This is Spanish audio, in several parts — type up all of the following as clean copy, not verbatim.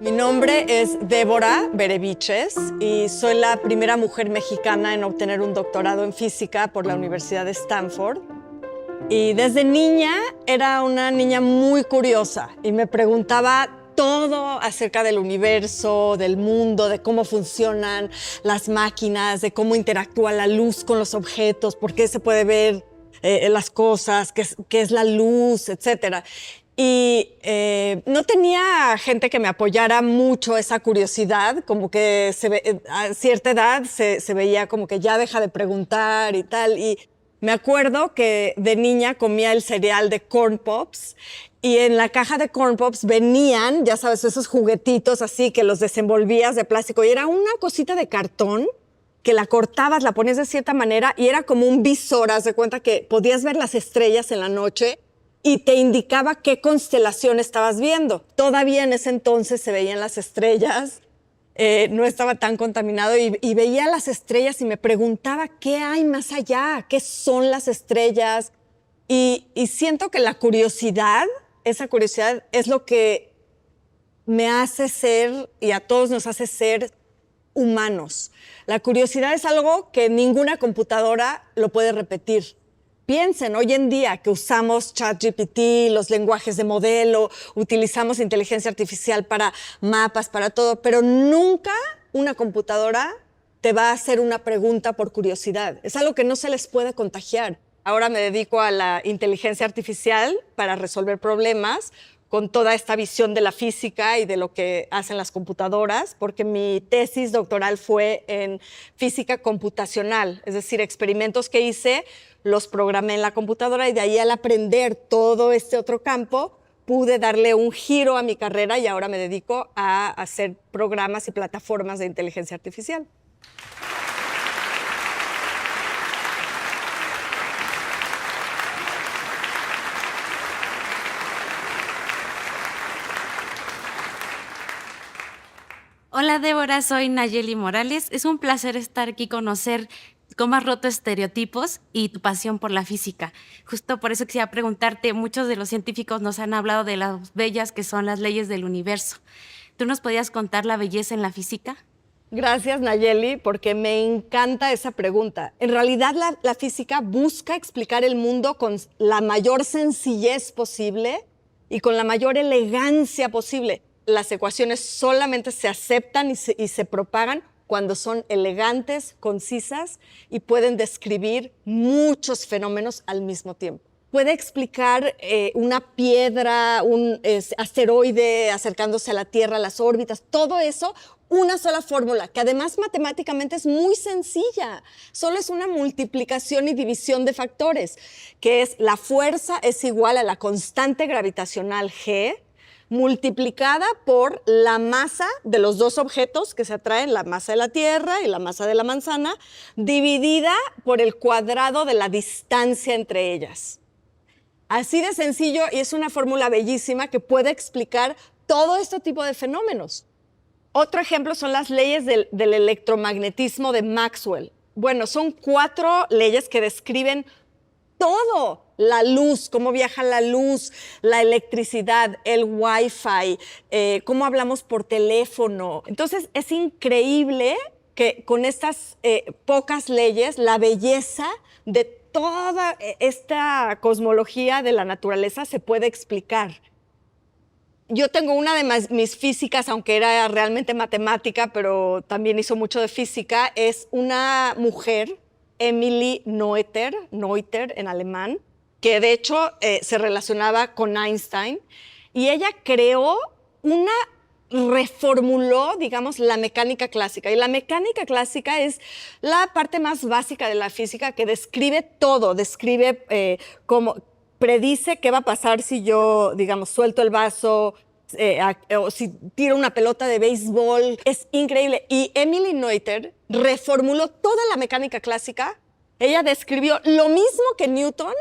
Mi nombre es Débora Bereviches y soy la primera mujer mexicana en obtener un doctorado en física por la Universidad de Stanford. Y desde niña era una niña muy curiosa y me preguntaba todo acerca del universo, del mundo, de cómo funcionan las máquinas, de cómo interactúa la luz con los objetos, por qué se puede ver las cosas, qué es la luz, etcétera. Y no tenía gente que me apoyara mucho esa curiosidad, como que a cierta edad se veía como que ya deja de preguntar y tal. Y me acuerdo que de niña comía el cereal de Corn Pops y en la caja de Corn Pops venían, ya sabes, esos juguetitos así que los desenvolvías de plástico y era una cosita de cartón que la cortabas, la ponías de cierta manera y era como un visor, haz de cuenta que podías ver las estrellas en la noche y te indicaba qué constelación estabas viendo. Todavía en ese entonces se veían las estrellas, no estaba tan contaminado y veía las estrellas y me preguntaba qué hay más allá, qué son las estrellas. Y siento que la curiosidad, esa curiosidad es lo que me hace ser y a todos nos hace ser humanos. La curiosidad es algo que ninguna computadora lo puede repetir. Piensen, hoy en día que usamos ChatGPT, los lenguajes de modelo, utilizamos inteligencia artificial para mapas, para todo, pero nunca una computadora te va a hacer una pregunta por curiosidad. Es algo que no se les puede contagiar. Ahora me dedico a la inteligencia artificial para resolver problemas con toda esta visión de la física y de lo que hacen las computadoras, porque mi tesis doctoral fue en física computacional, es decir, experimentos que hice, los programé en la computadora y de ahí al aprender todo este otro campo, pude darle un giro a mi carrera y ahora me dedico a hacer programas y plataformas de inteligencia artificial. Hola Débora, soy Nayeli Morales. Es un placer estar aquí, conocer cómo has roto estereotipos y tu pasión por la física. Justo por eso quisiera preguntarte, muchos de los científicos nos han hablado de las bellas que son las leyes del universo. ¿Tú nos podías contar la belleza en la física? Gracias, Nayeli, porque me encanta esa pregunta. En realidad, la física busca explicar el mundo con la mayor sencillez posible y con la mayor elegancia posible. Las ecuaciones solamente se aceptan y se propagan cuando son elegantes, concisas y pueden describir muchos fenómenos al mismo tiempo. Puede explicar una piedra, un asteroide acercándose a la Tierra, las órbitas, todo eso, una sola fórmula, que además matemáticamente es muy sencilla. Solo es una multiplicación y división de factores, que es la fuerza es igual a la constante gravitacional G, multiplicada por la masa de los dos objetos que se atraen, la masa de la Tierra y la masa de la manzana, dividida por el cuadrado de la distancia entre ellas. Así de sencillo, y es una fórmula bellísima que puede explicar todo este tipo de fenómenos. Otro ejemplo son las leyes del electromagnetismo de Maxwell. Bueno, son 4 leyes que describen todo. La luz, cómo viaja la luz, la electricidad, el Wi-Fi, cómo hablamos por teléfono. Entonces, es increíble que con estas pocas leyes, la belleza de toda esta cosmología de la naturaleza se puede explicar. Yo tengo una de mis físicas, aunque era realmente matemática, pero también hizo mucho de física, es una mujer, Emily Noether en alemán, que de hecho se relacionaba con Einstein, y ella reformuló, digamos, la mecánica clásica. Y la mecánica clásica es la parte más básica de la física que describe todo, describe cómo predice qué va a pasar si yo, digamos, suelto el vaso, o si tiro una pelota de béisbol. Es increíble. Y Emily Noether reformuló toda la mecánica clásica. Ella describió lo mismo que Newton,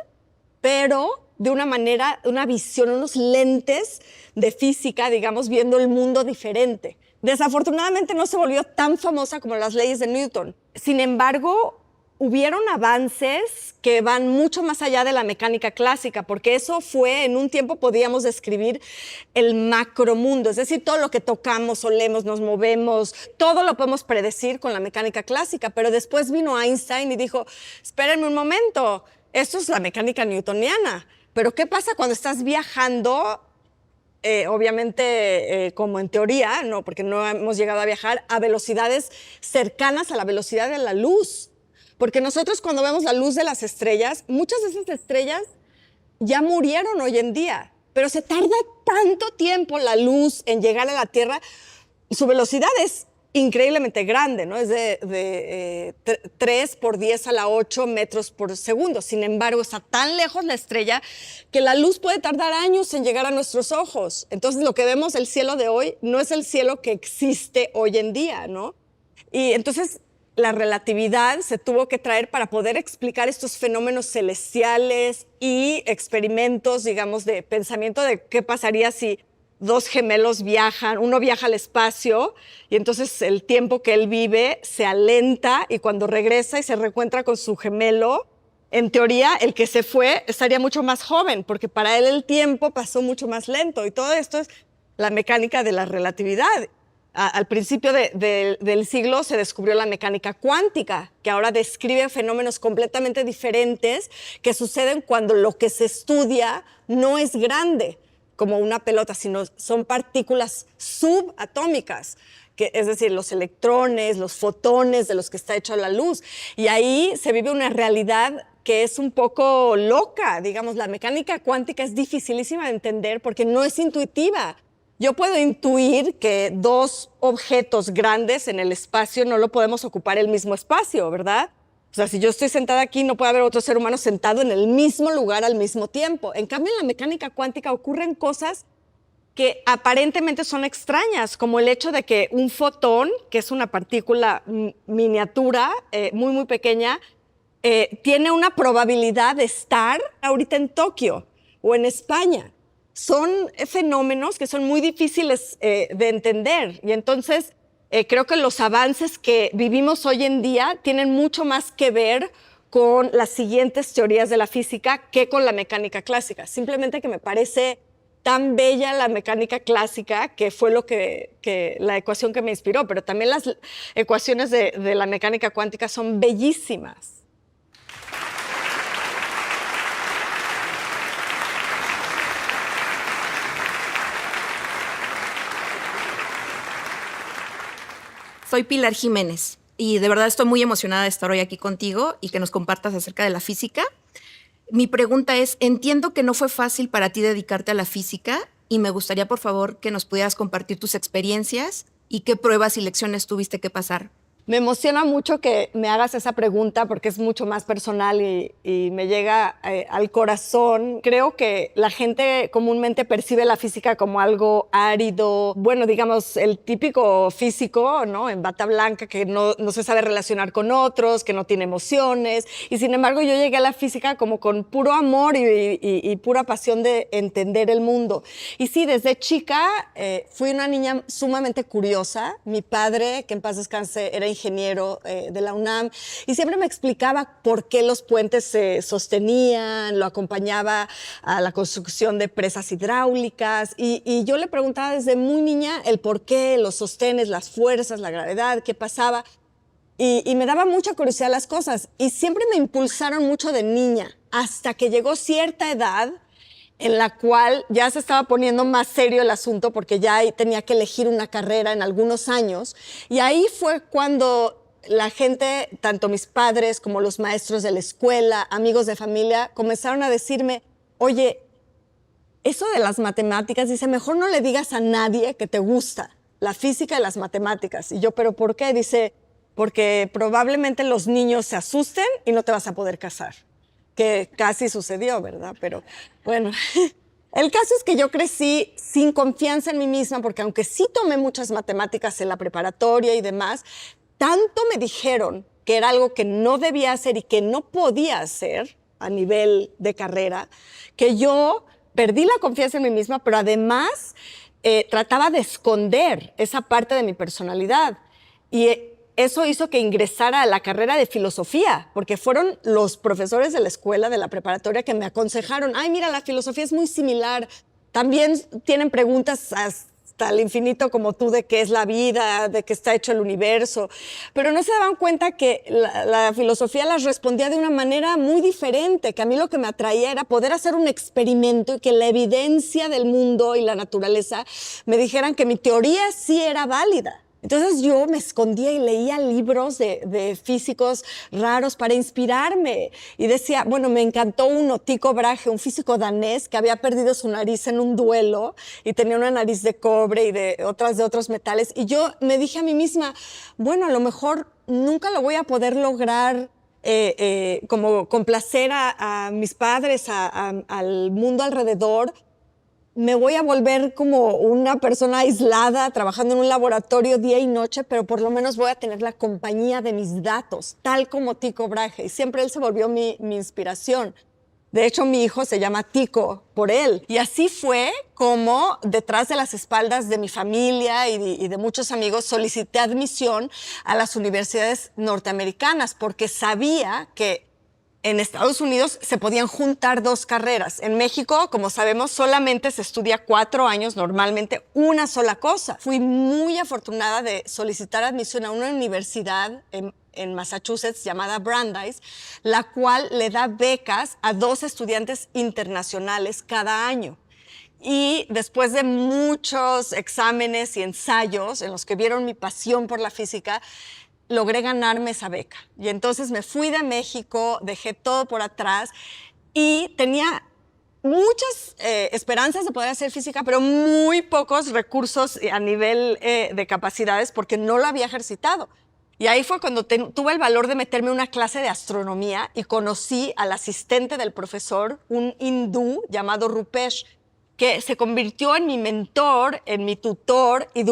pero de una manera, una visión, unos lentes de física, digamos, viendo el mundo diferente. Desafortunadamente no se volvió tan famosa como las leyes de Newton. Sin embargo, hubieron avances que van mucho más allá de la mecánica clásica, porque eso fue, en un tiempo podíamos describir el macromundo, es decir, todo lo que tocamos, olemos, nos movemos, todo lo podemos predecir con la mecánica clásica, pero después vino Einstein y dijo, espérenme un momento, esto es la mecánica newtoniana, pero ¿qué pasa cuando estás viajando? Obviamente, como en teoría, no, porque no hemos llegado a viajar a velocidades cercanas a la velocidad de la luz. Porque nosotros cuando vemos la luz de las estrellas, muchas de esas estrellas ya murieron hoy en día, pero se tarda tanto tiempo la luz en llegar a la Tierra, su velocidad es increíblemente grande, ¿no? Es de 3 por 10 a la 8 metros por segundo. Sin embargo, está tan lejos la estrella que la luz puede tardar años en llegar a nuestros ojos. Entonces, lo que vemos, el cielo de hoy, no es el cielo que existe hoy en día, ¿no? Y entonces, la relatividad se tuvo que traer para poder explicar estos fenómenos celestiales y experimentos, digamos, de pensamiento de qué pasaría si dos gemelos viajan, uno viaja al espacio y entonces el tiempo que él vive se alenta y cuando regresa y se reencuentra con su gemelo, en teoría el que se fue estaría mucho más joven porque para él el tiempo pasó mucho más lento y todo esto es la mecánica de la relatividad. Al principio del siglo se descubrió la mecánica cuántica, que ahora describe fenómenos completamente diferentes que suceden cuando lo que se estudia no es grande, como una pelota, sino son partículas subatómicas, es decir, los electrones, los fotones de los que está hecha la luz. Y ahí se vive una realidad que es un poco loca, digamos, la mecánica cuántica es dificilísima de entender porque no es intuitiva. Yo puedo intuir que dos objetos grandes en el espacio no lo podemos ocupar el mismo espacio, ¿verdad? O sea, si yo estoy sentada aquí, no puede haber otro ser humano sentado en el mismo lugar al mismo tiempo. En cambio, en la mecánica cuántica ocurren cosas que aparentemente son extrañas, como el hecho de que un fotón, que es una partícula miniatura, muy, muy pequeña, tiene una probabilidad de estar ahorita en Tokio o en España. Son fenómenos que son muy difíciles de entender y entonces creo que los avances que vivimos hoy en día tienen mucho más que ver con las siguientes teorías de la física que con la mecánica clásica. Simplemente que me parece tan bella la mecánica clásica que fue la ecuación que me inspiró, pero también las ecuaciones de la mecánica cuántica son bellísimas. Soy Pilar Jiménez y de verdad estoy muy emocionada de estar hoy aquí contigo y que nos compartas acerca de la física. Mi pregunta es, entiendo que no fue fácil para ti dedicarte a la física y me gustaría, por favor, que nos pudieras compartir tus experiencias y qué pruebas y lecciones tuviste que pasar. Me emociona mucho que me hagas esa pregunta porque es mucho más personal y me llega al corazón. Creo que la gente comúnmente percibe la física como algo árido, bueno, digamos, el típico físico, ¿no? En bata blanca que no se sabe relacionar con otros, que no tiene emociones. Y sin embargo, yo llegué a la física como con puro amor y pura pasión de entender el mundo. Y sí, desde chica fui una niña sumamente curiosa. Mi padre, que en paz descanse, era ingeniero de la UNAM y siempre me explicaba por qué los puentes se sostenían, lo acompañaba a la construcción de presas hidráulicas y yo le preguntaba desde muy niña el por qué, los sostenes, las fuerzas, la gravedad, qué pasaba y me daba mucha curiosidad las cosas y siempre me impulsaron mucho de niña hasta que llegó cierta edad en la cual ya se estaba poniendo más serio el asunto porque ya tenía que elegir una carrera en algunos años. Y ahí fue cuando la gente, tanto mis padres como los maestros de la escuela, amigos de familia, comenzaron a decirme, oye, eso de las matemáticas, dice, mejor no le digas a nadie que te gusta la física y las matemáticas. Y yo, ¿pero por qué? Dice, porque probablemente los niños se asusten y no te vas a poder casar. Que casi sucedió, ¿verdad? Pero bueno, el caso es que yo crecí sin confianza en mí misma porque aunque sí tomé muchas matemáticas en la preparatoria y demás, tanto me dijeron que era algo que no debía hacer y que no podía hacer a nivel de carrera, que yo perdí la confianza en mí misma, pero además trataba de esconder esa parte de mi personalidad. Y eso hizo que ingresara a la carrera de filosofía, porque fueron los profesores de la escuela, de la preparatoria, que me aconsejaron, ay, mira, la filosofía es muy similar, también tienen preguntas hasta el infinito como tú de qué es la vida, de qué está hecho el universo, pero no se daban cuenta que la filosofía las respondía de una manera muy diferente, que a mí lo que me atraía era poder hacer un experimento y que la evidencia del mundo y la naturaleza me dijeran que mi teoría sí era válida. Entonces yo me escondía y leía libros de físicos raros para inspirarme. Y decía, bueno, me encantó uno, Tycho Brahe, un físico danés que había perdido su nariz en un duelo y tenía una nariz de cobre y de otros metales. Y yo me dije a mí misma, bueno, a lo mejor nunca lo voy a poder lograr como complacer a mis padres, al mundo alrededor. Me voy a volver como una persona aislada, trabajando en un laboratorio día y noche, pero por lo menos voy a tener la compañía de mis datos, tal como Tycho Brahe. Y siempre él se volvió mi inspiración. De hecho, mi hijo se llama Tycho por él. Y así fue como, detrás de las espaldas de mi familia y de muchos amigos, solicité admisión a las universidades norteamericanas, porque sabía que en Estados Unidos se podían juntar dos carreras. En México, como sabemos, solamente se estudia 4 años, normalmente una sola cosa. Fui muy afortunada de solicitar admisión a una universidad en Massachusetts llamada Brandeis, la cual le da becas a 2 estudiantes internacionales cada año. Y después de muchos exámenes y ensayos en los que vieron mi pasión por la física, logré ganarme esa beca. Y entonces me fui de México, dejé todo por atrás y tenía muchas esperanzas de poder hacer física, pero muy pocos recursos a nivel de capacidades porque no lo había ejercitado. Y ahí fue cuando tuve el valor de meterme en una clase de astronomía y conocí al asistente del profesor, un hindú llamado Rupesh, que se convirtió en mi mentor, en mi tutor, y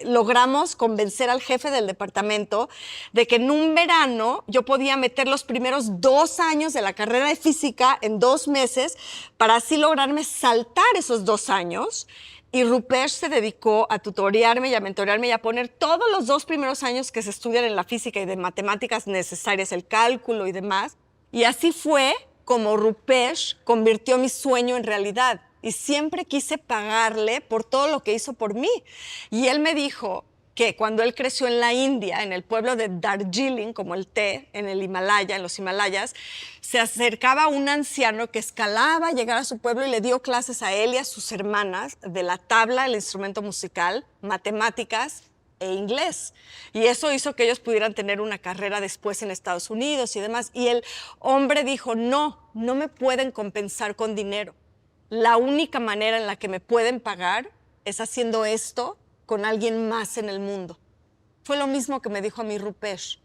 logramos convencer al jefe del departamento de que en un verano yo podía meter los primeros 2 años de la carrera de física en 2 meses para así lograrme saltar esos 2 años. Y Rupesh se dedicó a tutorearme y a mentorearme y a poner todos los 2 primeros años que se estudian en la física y de matemáticas necesarias, el cálculo y demás. Y así fue como Rupesh convirtió mi sueño en realidad. Y siempre quise pagarle por todo lo que hizo por mí. Y él me dijo que cuando él creció en la India, en el pueblo de Darjeeling, como el té, en el Himalaya, en los Himalayas, se acercaba un anciano que escalaba a llegar a su pueblo y le dio clases a él y a sus hermanas de la tabla, el instrumento musical, matemáticas e inglés. Y eso hizo que ellos pudieran tener una carrera después en Estados Unidos y demás. Y el hombre dijo, no me pueden compensar con dinero. La única manera en la que me pueden pagar es haciendo esto con alguien más en el mundo. Fue lo mismo que me dijo a mí Rupesh.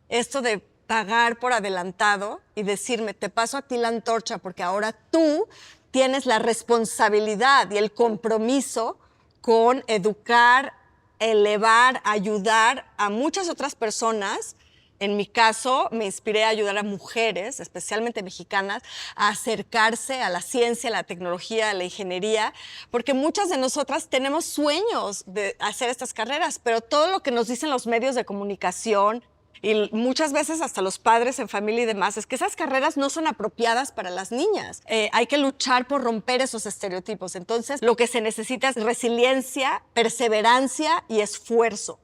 Esto de pagar por adelantado y decirme, te paso a ti la antorcha porque ahora tú tienes la responsabilidad y el compromiso con educar, elevar, ayudar a muchas otras personas. En mi caso, me inspiré a ayudar a mujeres, especialmente mexicanas, a acercarse a la ciencia, a la tecnología, a la ingeniería, porque muchas de nosotras tenemos sueños de hacer estas carreras, pero todo lo que nos dicen los medios de comunicación y muchas veces hasta los padres en familia y demás, es que esas carreras no son apropiadas para las niñas. Hay que luchar por romper esos estereotipos. Entonces, lo que se necesita es resiliencia, perseverancia y esfuerzo,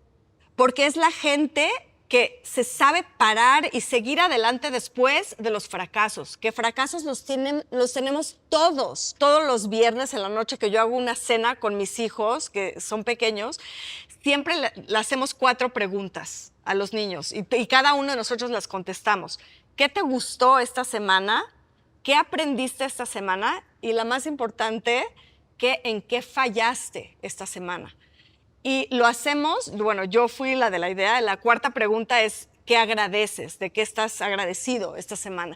porque es la gente que se sabe parar y seguir adelante después de los fracasos, que fracasos los tenemos todos los viernes en la noche que yo hago una cena con mis hijos, que son pequeños, siempre le hacemos 4 preguntas a los niños y cada uno de nosotros las contestamos. ¿Qué te gustó esta semana? ¿Qué aprendiste esta semana? Y la más importante, ¿en qué fallaste esta semana? Y lo hacemos, bueno, yo fui la de la idea. La 4ª pregunta es, ¿qué agradeces? ¿De qué estás agradecido esta semana?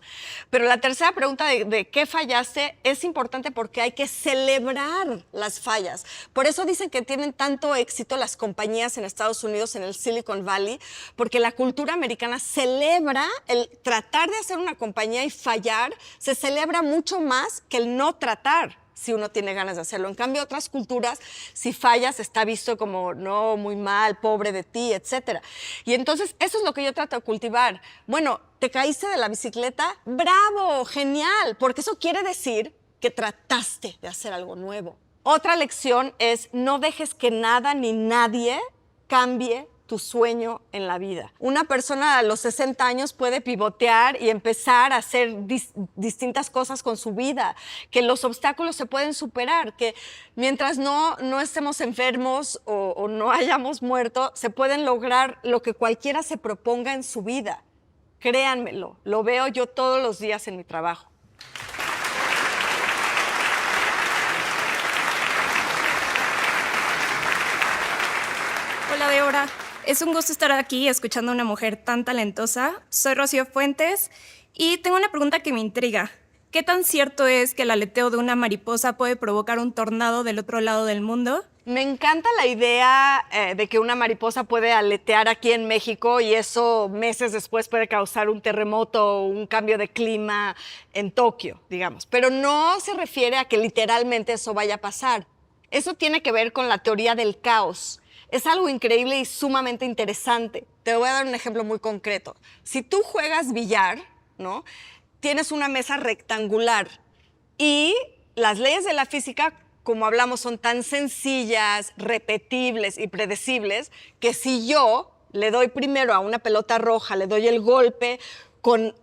Pero la 3ª pregunta de qué fallaste es importante porque hay que celebrar las fallas. Por eso dicen que tienen tanto éxito las compañías en Estados Unidos, en el Silicon Valley, porque la cultura americana celebra el tratar de hacer una compañía y fallar, se celebra mucho más que el no tratar. si uno tiene ganas de hacerlo. En cambio, otras culturas, si fallas, está visto como, no, muy mal, pobre de ti, etc. Y entonces, eso es lo que yo trato de cultivar. Bueno, ¿te caíste de la bicicleta? ¡Bravo! ¡Genial! Porque eso quiere decir que trataste de hacer algo nuevo. Otra lección es no dejes que nada ni nadie cambie tu sueño en la vida. Una persona a los 60 años puede pivotear y empezar a hacer distintas cosas con su vida, que los obstáculos se pueden superar, que mientras no estemos enfermos o no hayamos muerto, se pueden lograr lo que cualquiera se proponga en su vida. Créanmelo, lo veo yo todos los días en mi trabajo. Hola, Débora. Es un gusto estar aquí escuchando a una mujer tan talentosa. Soy Rocío Fuentes y tengo una pregunta que me intriga. ¿Qué tan cierto es que el aleteo de una mariposa puede provocar un tornado del otro lado del mundo? Me encanta la idea de que una mariposa puede aletear aquí en México y eso meses después puede causar un terremoto o un cambio de clima en Tokio, digamos. Pero no se refiere a que literalmente eso vaya a pasar. Eso tiene que ver con la teoría del caos. Es algo increíble y sumamente interesante. Te voy a dar un ejemplo muy concreto. Si tú juegas billar, ¿no? Tienes una mesa rectangular y las leyes de la física, como hablamos, son tan sencillas, repetibles y predecibles que si yo le doy primero a una pelota roja, le doy el golpe con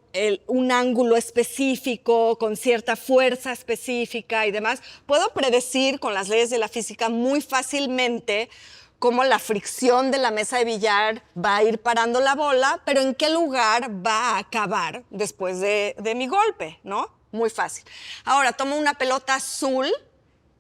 un ángulo específico, con cierta fuerza específica y demás, puedo predecir con las leyes de la física muy fácilmente cómo la fricción de la mesa de billar va a ir parando la bola, pero en qué lugar va a acabar después de mi golpe, ¿no? Muy fácil. Ahora, tomo una pelota azul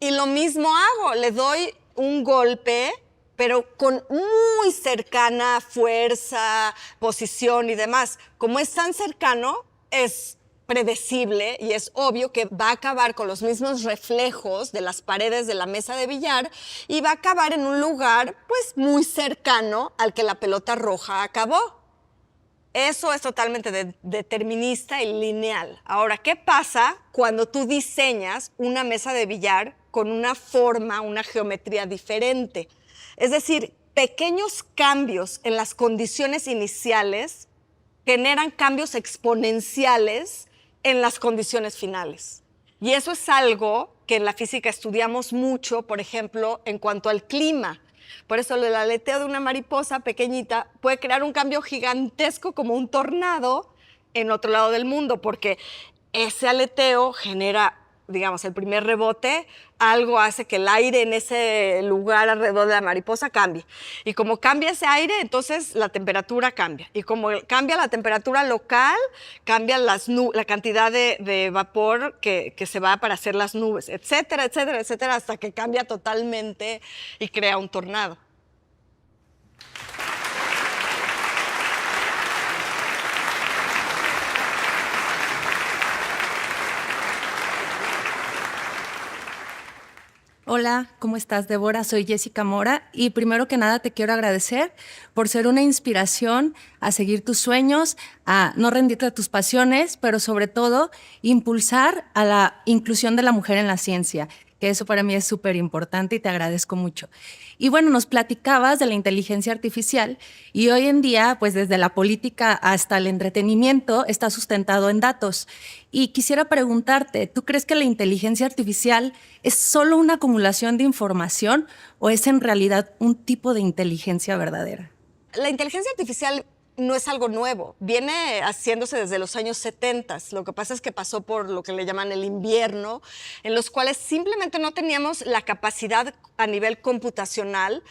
y lo mismo hago. Le doy un golpe, pero con muy cercana fuerza, posición y demás. Como es tan cercano, es predecible y es obvio que va a acabar con los mismos reflejos de las paredes de la mesa de billar y va a acabar en un lugar pues muy cercano al que la pelota roja acabó. Eso es totalmente determinista y lineal. Ahora, ¿qué pasa cuando tú diseñas una mesa de billar con una forma, una geometría diferente? Es decir, pequeños cambios en las condiciones iniciales generan cambios exponenciales en las condiciones finales. Y eso es algo que en la física estudiamos mucho, por ejemplo, en cuanto al clima. Por eso el aleteo de una mariposa pequeñita puede crear un cambio gigantesco como un tornado en otro lado del mundo, porque ese aleteo genera, digamos, el primer rebote, algo hace que el aire en ese lugar alrededor de la mariposa cambie. Y como cambia ese aire, entonces la temperatura cambia. Y como cambia la temperatura local, cambia la cantidad de vapor que se va para hacer las nubes, etcétera, etcétera, etcétera, hasta que cambia totalmente y crea un tornado. Hola, ¿cómo estás, Débora? Soy Jessica Mora y primero que nada te quiero agradecer por ser una inspiración a seguir tus sueños, a no rendirte a tus pasiones, pero sobre todo impulsar a la inclusión de la mujer en la ciencia, que eso para mí es súper importante y te agradezco mucho. Y bueno, nos platicabas de la inteligencia artificial y hoy en día, pues desde la política hasta el entretenimiento, está sustentado en datos. Y quisiera preguntarte, ¿tú crees que la inteligencia artificial es solo una acumulación de información o es en realidad un tipo de inteligencia verdadera? La inteligencia artificial no es algo nuevo, viene haciéndose desde los años 70. Lo que pasa es que pasó por lo que le llaman el invierno, en los cuales simplemente no teníamos la capacidad a nivel computacional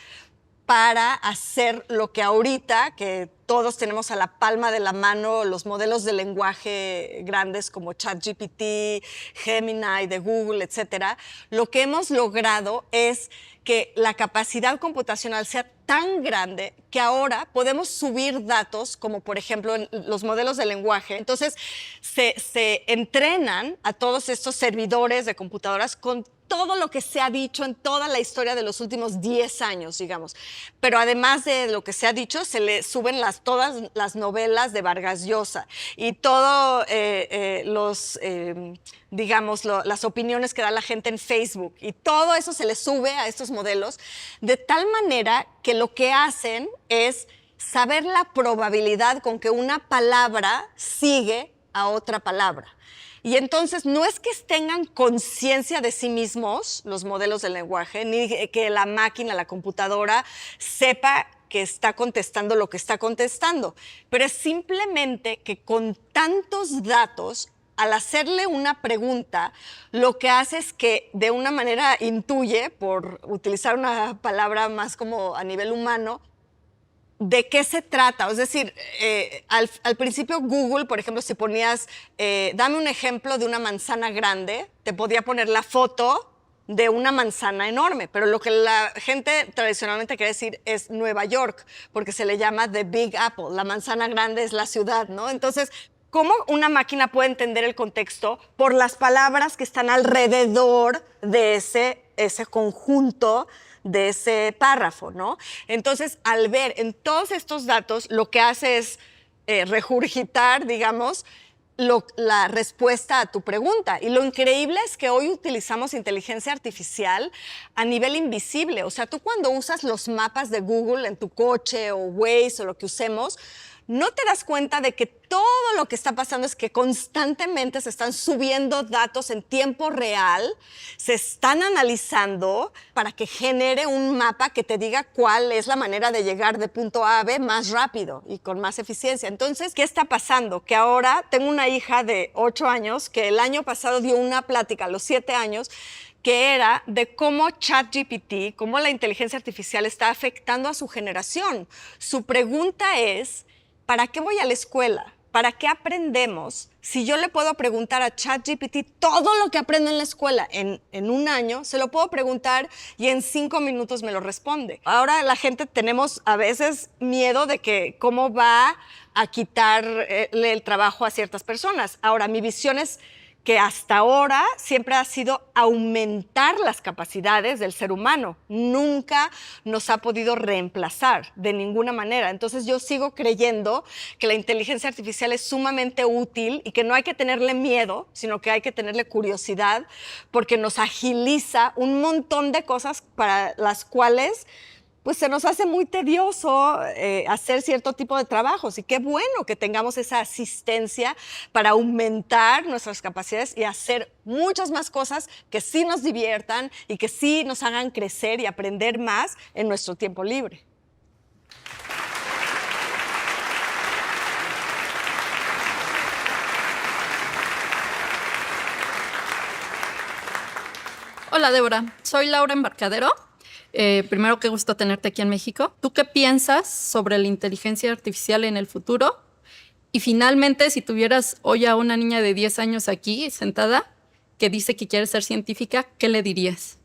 para hacer lo que ahorita, que todos tenemos a la palma de la mano los modelos de lenguaje grandes como ChatGPT, Gemini de Google, etcétera. Lo que hemos logrado es que la capacidad computacional sea tan grande que ahora podemos subir datos, como por ejemplo en los modelos de lenguaje. Entonces se entrenan a todos estos servidores de computadoras con todo lo que se ha dicho en toda la historia de los últimos 10 años, digamos. Pero además de lo que se ha dicho, se le suben todas las novelas de Vargas Llosa y todos las opiniones que da la gente en Facebook. Y todo eso se le sube a estos modelos de tal manera que lo que hacen es saber la probabilidad con que una palabra sigue a otra palabra. Y entonces no es que tengan conciencia de sí mismos los modelos del lenguaje, ni que la máquina, la computadora, sepa que está contestando lo que está contestando, pero es simplemente que con tantos datos, al hacerle una pregunta, lo que hace es que de una manera intuye, por utilizar una palabra más como a nivel humano, ¿de qué se trata? Es decir, al principio Google, por ejemplo, si ponías, dame un ejemplo de una manzana grande, te podía poner la foto de una manzana enorme, pero lo que la gente tradicionalmente quiere decir es Nueva York, porque se le llama The Big Apple, la manzana grande es la ciudad, ¿no? Entonces, ¿cómo una máquina puede entender el contexto? Por las palabras que están alrededor de ese conjunto, de ese párrafo, ¿no? Entonces, al ver en todos estos datos, lo que hace es regurgitar, digamos, la respuesta a tu pregunta. Y lo increíble es que hoy utilizamos inteligencia artificial a nivel invisible. O sea, tú cuando usas los mapas de Google en tu coche o Waze o lo que usemos, no te das cuenta de que todo lo que está pasando es que constantemente se están subiendo datos en tiempo real, se están analizando para que genere un mapa que te diga cuál es la manera de llegar de punto A a B más rápido y con más eficiencia. Entonces, ¿qué está pasando? Que ahora tengo una hija de 8 años que el año pasado dio una plática a los 7 años que era de cómo ChatGPT, cómo la inteligencia artificial está afectando a su generación. Su pregunta es, ¿para qué voy a la escuela? ¿Para qué aprendemos? Si yo le puedo preguntar a ChatGPT todo lo que aprendo en la escuela en un año, se lo puedo preguntar y en 5 minutos me lo responde. Ahora la gente tenemos a veces miedo de que cómo va a quitarle el trabajo a ciertas personas. Ahora, mi visión es que hasta ahora siempre ha sido aumentar las capacidades del ser humano. Nunca nos ha podido reemplazar de ninguna manera. Entonces yo sigo creyendo que la inteligencia artificial es sumamente útil y que no hay que tenerle miedo, sino que hay que tenerle curiosidad porque nos agiliza un montón de cosas para las cuales pues se nos hace muy tedioso hacer cierto tipo de trabajos. Y qué bueno que tengamos esa asistencia para aumentar nuestras capacidades y hacer muchas más cosas que sí nos diviertan y que sí nos hagan crecer y aprender más en nuestro tiempo libre. Hola, Débora. Soy Laura Embarcadero. Primero, qué gusto tenerte aquí en México. ¿Tú qué piensas sobre la inteligencia artificial en el futuro? Y finalmente, si tuvieras hoy a una niña de 10 años aquí sentada que dice que quiere ser científica, ¿qué le dirías?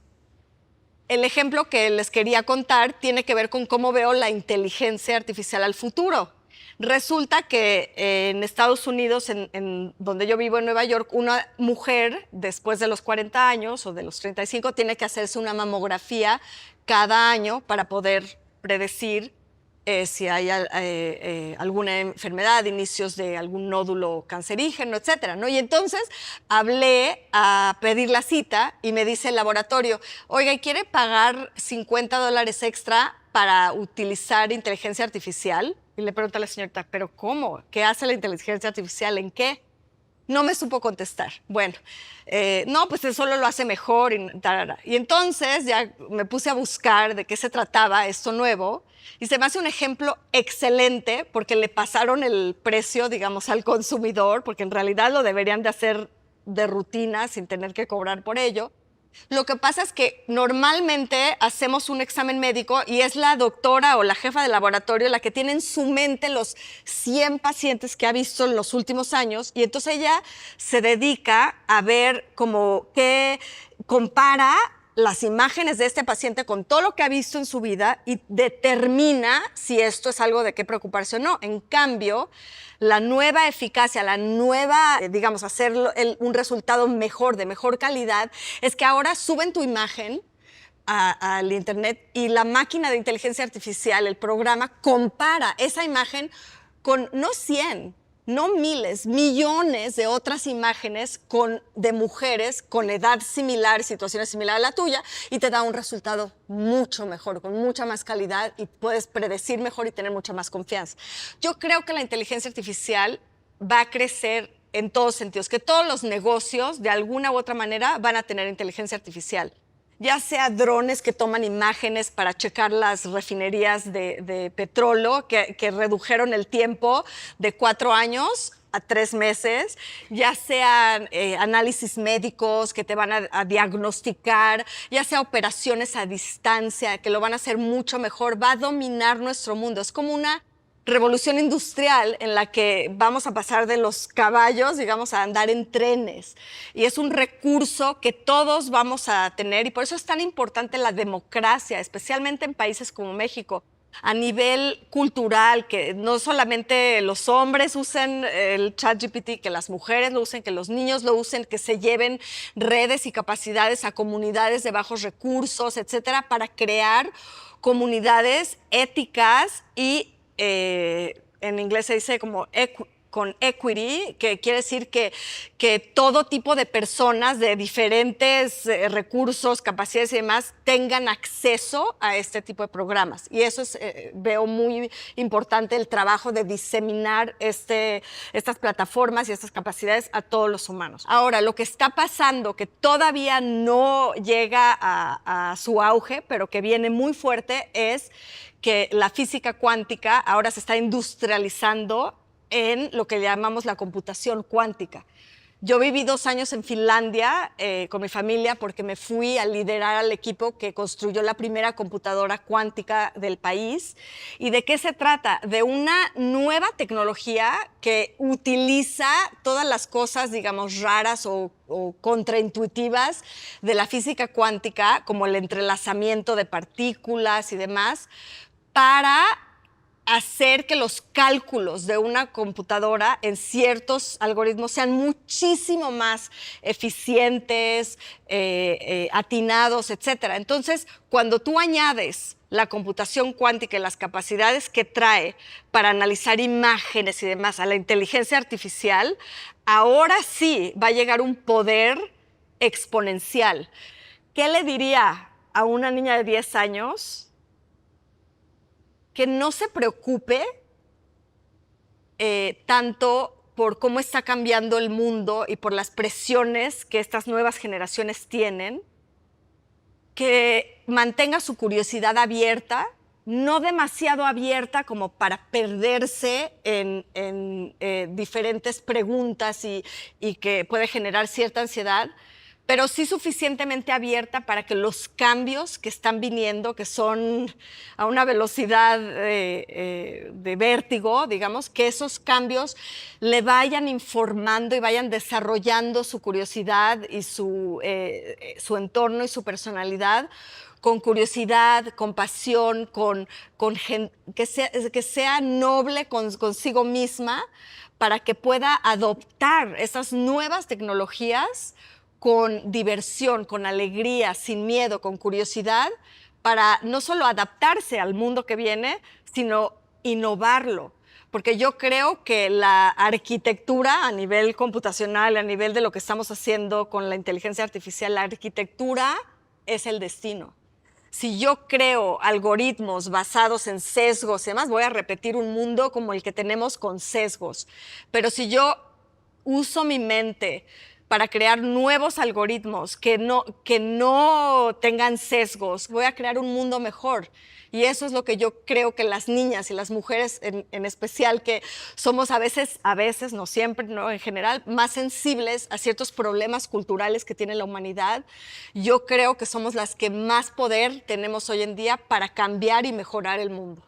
El ejemplo que les quería contar tiene que ver con cómo veo la inteligencia artificial al futuro. Resulta que en Estados Unidos, en donde yo vivo en Nueva York, una mujer después de los 40 años o de los 35 tiene que hacerse una mamografía cada año para poder predecir si hay alguna enfermedad, inicios de algún nódulo cancerígeno, etcétera, ¿no? Y entonces hablé a pedir la cita y me dice el laboratorio, oiga, ¿y quiere pagar $50 extra para utilizar inteligencia artificial? Y le pregunto a la señorita, ¿pero cómo? ¿Qué hace la inteligencia artificial? ¿En qué? No me supo contestar. Bueno, no, pues eso solo lo hace mejor. Y entonces ya me puse a buscar de qué se trataba esto nuevo y se me hace un ejemplo excelente porque le pasaron el precio, digamos, al consumidor, porque en realidad lo deberían de hacer de rutina sin tener que cobrar por ello. Lo que pasa es que normalmente hacemos un examen médico y es la doctora o la jefa de laboratorio la que tiene en su mente los 100 pacientes que ha visto en los últimos años y entonces ella se dedica a ver como qué compara las imágenes de este paciente con todo lo que ha visto en su vida y determina si esto es algo de qué preocuparse o no. En cambio, la nueva eficacia, la nueva, digamos, hacer un resultado mejor, de mejor calidad, es que ahora suben tu imagen al internet y la máquina de inteligencia artificial, el programa, compara esa imagen con no 100, no miles, millones de otras imágenes de mujeres con edad similar, situaciones similares a la tuya, y te da un resultado mucho mejor, con mucha más calidad, y puedes predecir mejor y tener mucha más confianza. Yo creo que la inteligencia artificial va a crecer en todos sentidos, que todos los negocios de alguna u otra manera van a tener inteligencia artificial. Ya sea drones que toman imágenes para checar las refinerías de petróleo, que redujeron el tiempo de 4 años a 3 meses, ya sean análisis médicos que te van a diagnosticar, ya sea operaciones a distancia, que lo van a hacer mucho mejor, va a dominar nuestro mundo. Es como una revolución industrial en la que vamos a pasar de los caballos, digamos, a andar en trenes. Y es un recurso que todos vamos a tener, y por eso es tan importante la democracia, especialmente en países como México, a nivel cultural, que no solamente los hombres usen el ChatGPT, que las mujeres lo usen, que los niños lo usen, que se lleven redes y capacidades a comunidades de bajos recursos, etcétera, para crear comunidades éticas y en inglés se dice como con equity, que quiere decir que todo tipo de personas de diferentes recursos, capacidades y demás tengan acceso a este tipo de programas. Y eso es, veo muy importante el trabajo de diseminar estas plataformas y estas capacidades a todos los humanos. Ahora, lo que está pasando, que todavía no llega a su auge, pero que viene muy fuerte, es que la física cuántica ahora se está industrializando en lo que llamamos la computación cuántica. Yo viví 2 años en Finlandia con mi familia porque me fui a liderar al equipo que construyó la primera computadora cuántica del país. ¿Y de qué se trata? De una nueva tecnología que utiliza todas las cosas, digamos, raras o contraintuitivas de la física cuántica, como el entrelazamiento de partículas y demás, para hacer que los cálculos de una computadora en ciertos algoritmos sean muchísimo más eficientes, atinados, etc. Entonces, cuando tú añades la computación cuántica y las capacidades que trae para analizar imágenes y demás a la inteligencia artificial, ahora sí va a llegar un poder exponencial. ¿Qué le diría a una niña de 10 años? Que no se preocupe tanto por cómo está cambiando el mundo y por las presiones que estas nuevas generaciones tienen, que mantenga su curiosidad abierta, no demasiado abierta como para perderse en diferentes preguntas y que puede generar cierta ansiedad, pero sí suficientemente abierta para que los cambios que están viniendo, que son a una velocidad de vértigo, digamos, que esos cambios le vayan informando y vayan desarrollando su curiosidad y su entorno y su personalidad con curiosidad, con pasión, que sea noble consigo misma para que pueda adoptar esas nuevas tecnologías con diversión, con alegría, sin miedo, con curiosidad, para no solo adaptarse al mundo que viene, sino innovarlo. Porque yo creo que la arquitectura a nivel computacional, a nivel de lo que estamos haciendo con la inteligencia artificial, la arquitectura es el destino. Si yo creo algoritmos basados en sesgos y demás, voy a repetir un mundo como el que tenemos con sesgos. Pero si yo uso mi mente para crear nuevos algoritmos que no tengan sesgos, voy a crear un mundo mejor. Y eso es lo que yo creo que las niñas y las mujeres en especial, que somos a veces, no siempre, no en general, más sensibles a ciertos problemas culturales que tiene la humanidad, yo creo que somos las que más poder tenemos hoy en día para cambiar y mejorar el mundo.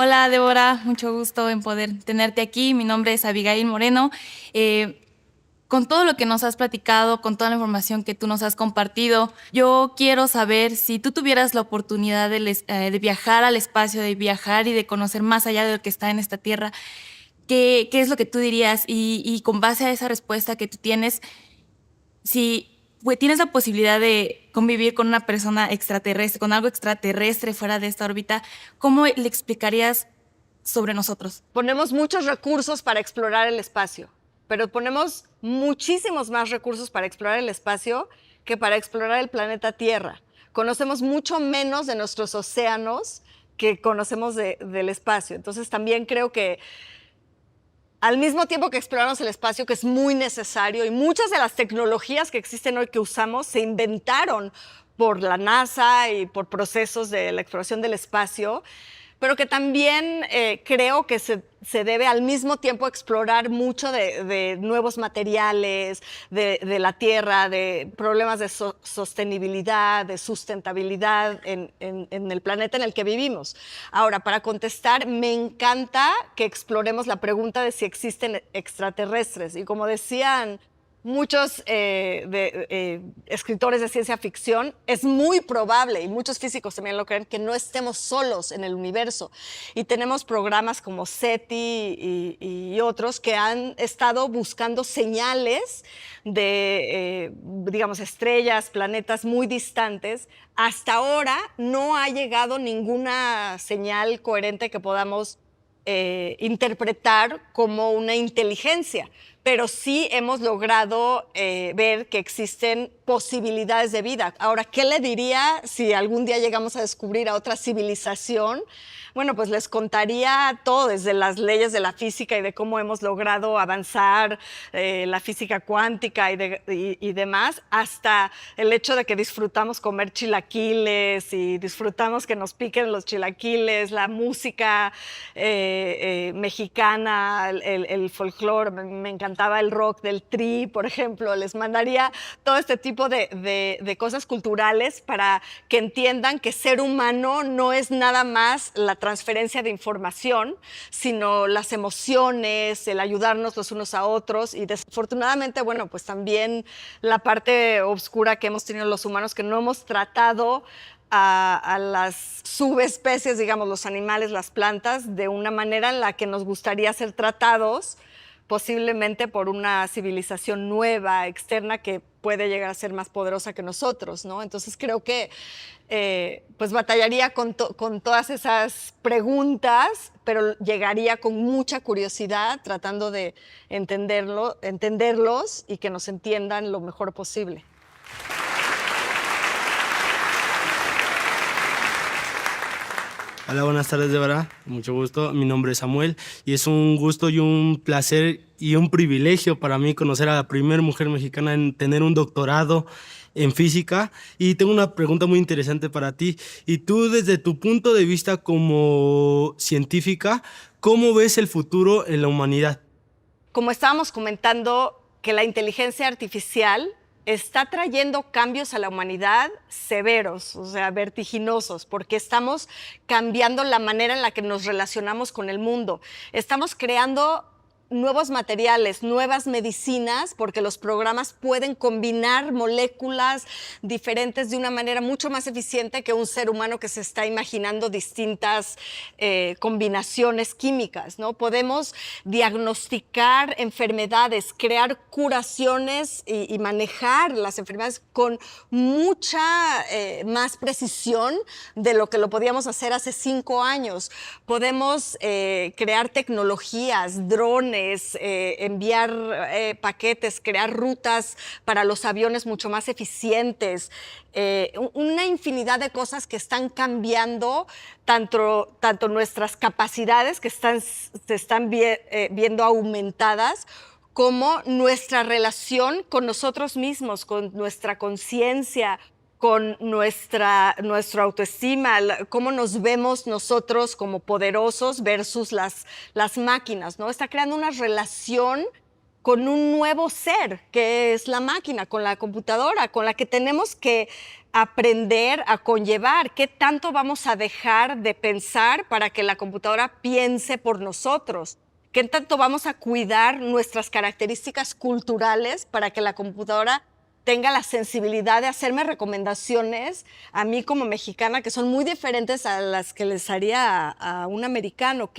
Hola Débora, mucho gusto en poder tenerte aquí. Mi nombre es Abigail Moreno. Con todo lo que nos has platicado, con toda la información que tú nos has compartido, yo quiero saber si tú tuvieras la oportunidad de viajar al espacio, de viajar y de conocer más allá de lo que está en esta tierra, ¿qué es lo que tú dirías? Y con base a esa respuesta que tú tienes, si tienes la posibilidad de convivir con una persona extraterrestre, con algo extraterrestre fuera de esta órbita, ¿cómo le explicarías sobre nosotros? Ponemos muchos recursos para explorar el espacio, pero ponemos muchísimos más recursos para explorar el espacio que para explorar el planeta Tierra. Conocemos mucho menos de nuestros océanos que conocemos del espacio. Entonces también creo que al mismo tiempo que exploramos el espacio, que es muy necesario, y muchas de las tecnologías que existen hoy que usamos se inventaron por la NASA y por procesos de la exploración del espacio, pero que también creo que se debe al mismo tiempo explorar mucho de nuevos materiales, de la tierra, de problemas de sostenibilidad, de sustentabilidad en el planeta en el que vivimos. Ahora, para contestar, me encanta que exploremos la pregunta de si existen extraterrestres. Y como decían muchos escritores de ciencia ficción, es muy probable, y muchos físicos también lo creen, que no estemos solos en el universo. Y tenemos programas como SETI y otros que han estado buscando señales de, digamos, estrellas, planetas muy distantes. Hasta ahora no ha llegado ninguna señal coherente que podamos interpretar como una inteligencia, pero sí hemos logrado ver que existen posibilidades de vida. Ahora, ¿qué le diría si algún día llegamos a descubrir a otra civilización? Bueno, pues les contaría todo, desde las leyes de la física y de cómo hemos logrado avanzar la física cuántica y demás, hasta el hecho de que disfrutamos comer chilaquiles y disfrutamos que nos piquen los chilaquiles, la música mexicana, el folclore. Me encantaba el rock del Tri, por ejemplo. Les mandaría todo este tipo de cosas culturales para que entiendan que ser humano no es nada más la transferencia de información, sino las emociones, el ayudarnos los unos a otros, y desafortunadamente, bueno, pues también la parte oscura que hemos tenido los humanos, que no hemos tratado a las subespecies, digamos, los animales, las plantas, de una manera en la que nos gustaría ser tratados, posiblemente por una civilización nueva, externa, que puede llegar a ser más poderosa que nosotros, ¿no? Entonces creo que pues batallaría con todas esas preguntas, pero llegaría con mucha curiosidad, tratando de entenderlos y que nos entiendan lo mejor posible. Hola, buenas tardes, Débora. Mucho gusto. Mi nombre es Samuel y es un gusto y un placer y un privilegio para mí conocer a la primera mujer mexicana en tener un doctorado en física. Y tengo una pregunta muy interesante para ti. Y tú, desde tu punto de vista como científica, ¿cómo ves el futuro en la humanidad? Como estábamos comentando, que la inteligencia artificial está trayendo cambios a la humanidad severos, o sea, vertiginosos, porque estamos cambiando la manera en la que nos relacionamos con el mundo. Estamos creando nuevos materiales, nuevas medicinas, porque los programas pueden combinar moléculas diferentes de una manera mucho más eficiente que un ser humano que se está imaginando distintas combinaciones químicas, ¿no? Podemos diagnosticar enfermedades, crear curaciones y manejar las enfermedades con mucha más precisión de lo que lo podíamos hacer hace 5 años. Podemos crear tecnologías, drones, enviar paquetes, crear rutas para los aviones mucho más eficientes, una infinidad de cosas que están cambiando tanto nuestras capacidades, que se están viendo aumentadas, como nuestra relación con nosotros mismos, con nuestra conciencia, con nuestra autoestima, cómo nos vemos nosotros como poderosos versus las máquinas, ¿no? Está creando una relación con un nuevo ser, que es la máquina, con la computadora, con la que tenemos que aprender a conllevar. ¿Qué tanto vamos a dejar de pensar para que la computadora piense por nosotros? ¿Qué tanto vamos a cuidar nuestras características culturales para que la computadora tenga la sensibilidad de hacerme recomendaciones a mí como mexicana que son muy diferentes a las que les haría a un americano?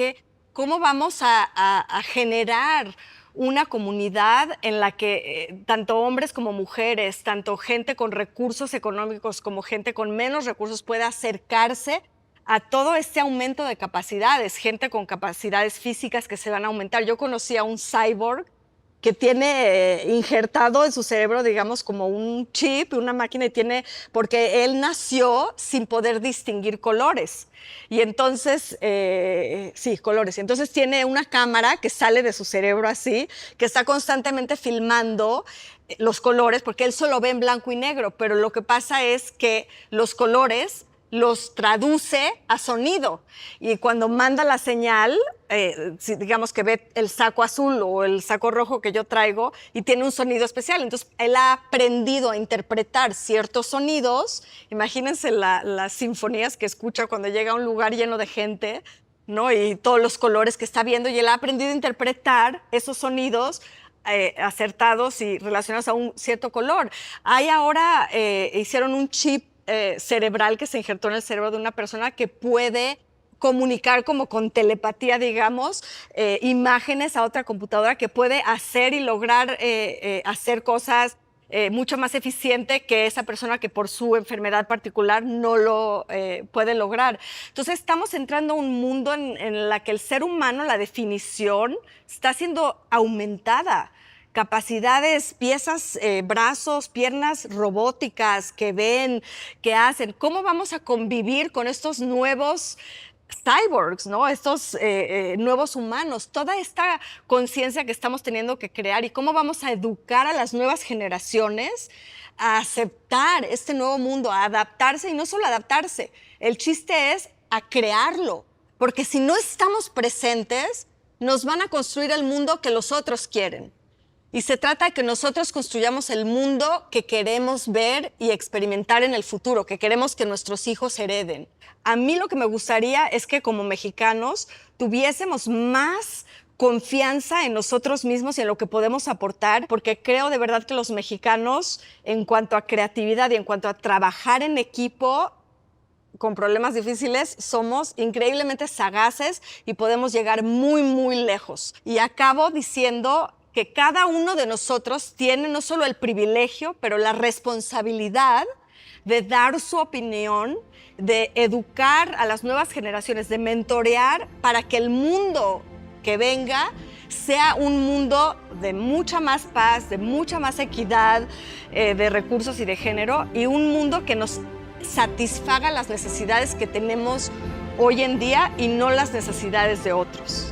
¿Cómo vamos a generar una comunidad en la que tanto hombres como mujeres, tanto gente con recursos económicos como gente con menos recursos pueda acercarse a todo este aumento de capacidades, gente con capacidades físicas que se van a aumentar? Yo conocí a un cyborg que tiene injertado en su cerebro, digamos, como un chip, una máquina, porque él nació sin poder distinguir colores. Y entonces, sí, colores. Y entonces tiene una cámara que sale de su cerebro así, que está constantemente filmando los colores, porque él solo ve en blanco y negro, pero lo que pasa es que los colores los traduce a sonido, y cuando manda la señal, si digamos que ve el saco azul o el saco rojo que yo traigo y tiene un sonido especial, entonces él ha aprendido a interpretar ciertos sonidos. Imagínense las sinfonías que escucha cuando llega a un lugar lleno de gente, ¿no? Y todos los colores que está viendo, y él ha aprendido a interpretar esos sonidos acertados y relacionados a un cierto color. Ahora hicieron un chip cerebral que se injertó en el cerebro de una persona que puede comunicar como con telepatía, digamos, imágenes a otra computadora, que puede hacer y lograr hacer cosas mucho más eficiente que esa persona que por su enfermedad particular no lo puede lograr. Entonces estamos entrando a un mundo en la que el ser humano, la definición, está siendo aumentada. Capacidades, piezas, brazos, piernas robóticas que ven, que hacen. ¿Cómo vamos a convivir con estos nuevos cyborgs, ¿no? Estos nuevos humanos? Toda esta conciencia que estamos teniendo que crear, y cómo vamos a educar a las nuevas generaciones a aceptar este nuevo mundo, a adaptarse, y no solo adaptarse. El chiste es a crearlo, porque si no estamos presentes, nos van a construir el mundo que los otros quieren. Y se trata de que nosotros construyamos el mundo que queremos ver y experimentar en el futuro, que queremos que nuestros hijos hereden. A mí lo que me gustaría es que como mexicanos tuviésemos más confianza en nosotros mismos y en lo que podemos aportar, porque creo de verdad que los mexicanos, en cuanto a creatividad y en cuanto a trabajar en equipo con problemas difíciles, somos increíblemente sagaces y podemos llegar muy, muy lejos. Y acabo diciendo que cada uno de nosotros tiene no solo el privilegio, pero la responsabilidad de dar su opinión, de educar a las nuevas generaciones, de mentorear para que el mundo que venga sea un mundo de mucha más paz, de mucha más equidad de recursos y de género, y un mundo que nos satisfaga las necesidades que tenemos hoy en día y no las necesidades de otros.